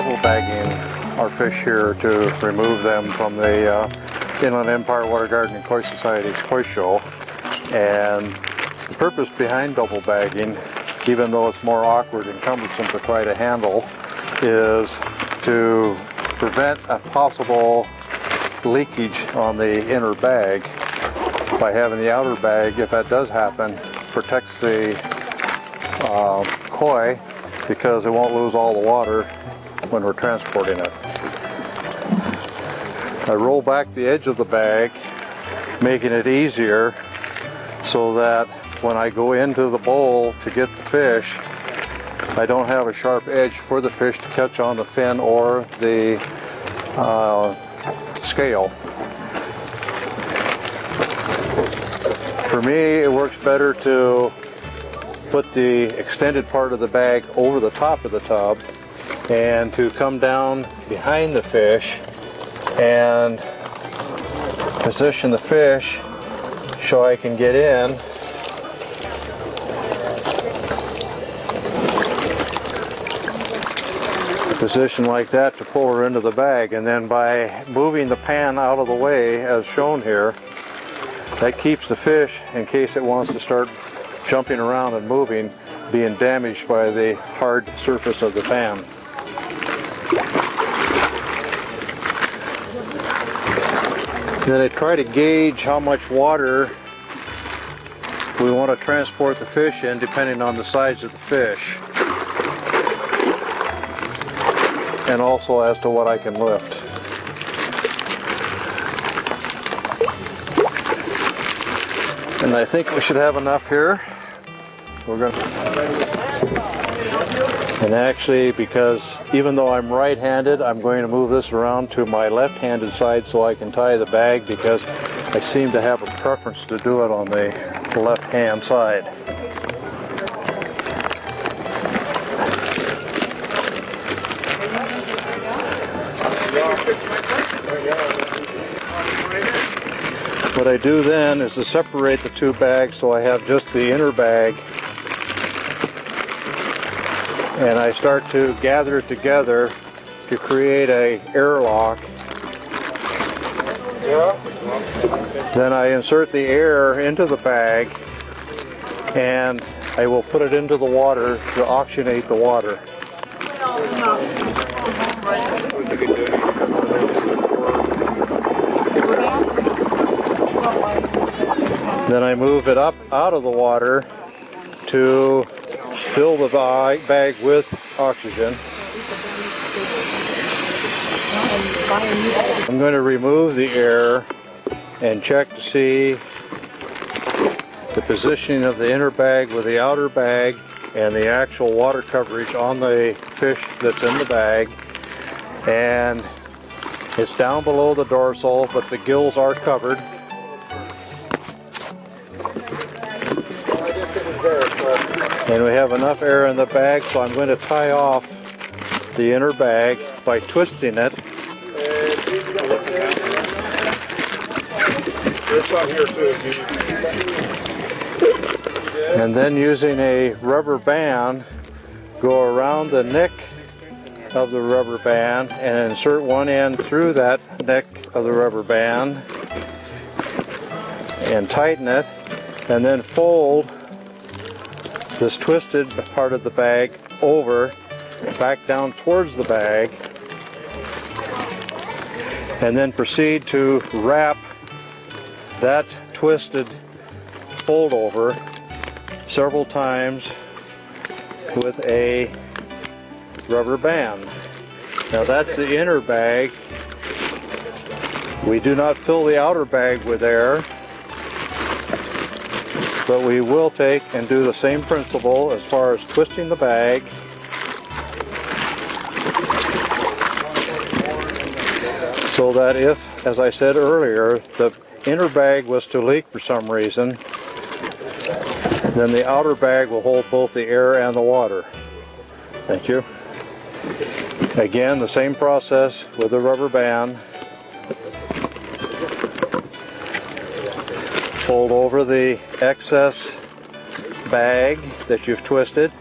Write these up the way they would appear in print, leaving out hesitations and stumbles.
double bagging our fish here to remove them from the Inland Empire Water Garden and Koi Society's Koi Show. And the purpose behind double bagging, even though it's more awkward and cumbersome to try to handle, is to prevent a possible leakage on the inner bag by having the outer bag, if that does happen, protects the koi because it won't lose all the water when we're transporting it. I roll back the edge of the bag, making it easier so that when I go into the bowl to get the fish, I don't have a sharp edge for the fish to catch on the fin or the scale. For me, it works better to put the extended part of the bag over the top of the tub and to come down behind the fish and position the fish so I can get in position like that to pull her into the bag, and then by moving the pan out of the way as shown here, that keeps the fish, in case it wants to start jumping around and moving, being damaged by the hard surface of the pan. Then I try to gauge how much water we want to transport the fish in depending on the size of the fish, and also as to what I can lift. And I think we should have enough here. And actually, because even though I'm right-handed, I'm going to move this around to my left-handed side so I can tie the bag, because I seem to have a preference to do it on the left-hand side. What I do then is to separate the two bags so I have just the inner bag, and I start to gather it together to create an airlock. Then I insert the air into the bag and I will put it into the water to oxygenate the water. Then I move it up out of the water to fill the bag with oxygen. I'm going to remove the air and check to see the positioning of the inner bag with the outer bag and the actual water coverage on the fish that's in the bag. And it's down below the dorsal, but the gills are covered. And we have enough air in the bag, so I'm going to tie off the inner bag by twisting it. And then using a rubber band, go around the neck of the rubber band and insert one end through that neck of the rubber band and tighten it, and then fold this twisted part of the bag over, back down towards the bag, and then proceed to wrap that twisted fold over several times with a rubber band. Now that's the inner bag. We do not fill the outer bag with air, but we will take and do the same principle as far as twisting the bag so that if, as I said earlier, the inner bag was to leak for some reason, then the outer bag will hold both the air and the water. Thank you. Again, the same process with the rubber band. Fold over the excess bag that you've twisted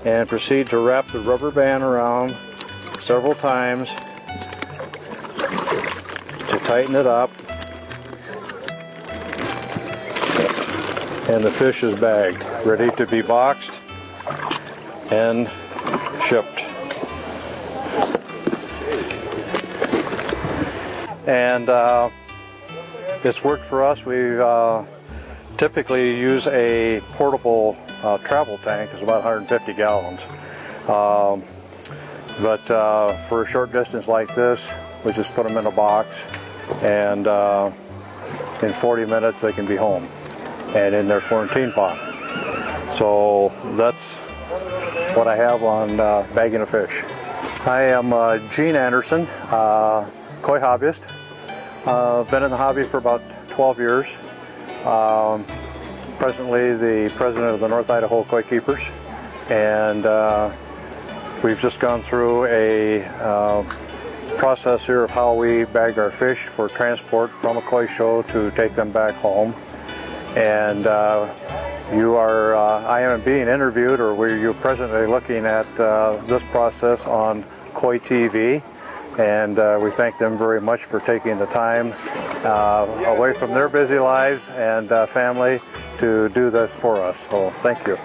and proceed to wrap the rubber band around several times to tighten it up, and the fish is bagged, ready to be boxed and shipped. And it's worked for us. We typically use a portable travel tank. It's about 150 gallons. But for a short distance like this, we just put them in a box, and in 40 minutes they can be home and in their quarantine pond. So that's what I have on bagging a fish. I am Gene Anderson, koi hobbyist. Been in the hobby for about 12 years. Presently the president of the North Idaho Koi Keepers, and we've just gone through a process here of how we bag our fish for transport from a koi show to take them back home. And I am being interviewed, or you're presently looking at this process on Koi TV, and we thank them very much for taking the time away from their busy lives and family to do this for us. So thank you.